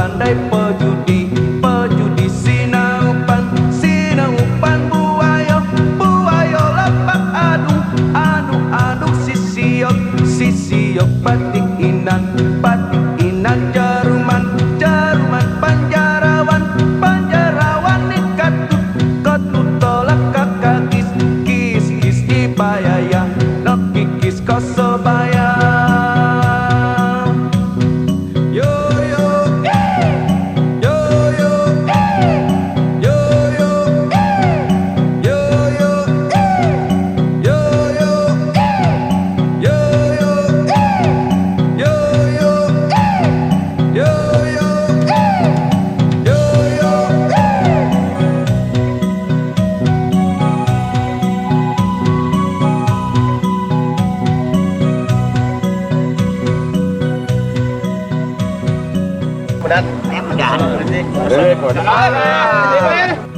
pandai pejudi, pejudi sinaupan, sinaupan buayo, buayo lapak adung, adung adung sisiok, sisiok batik inan, batik inan jaruman, jaruman panjarawan, panjarawan ikatut, katut tolak kakak kis, kis kis ipayaya, nok kikis kosobaya. Mudah, mudah. Mudah.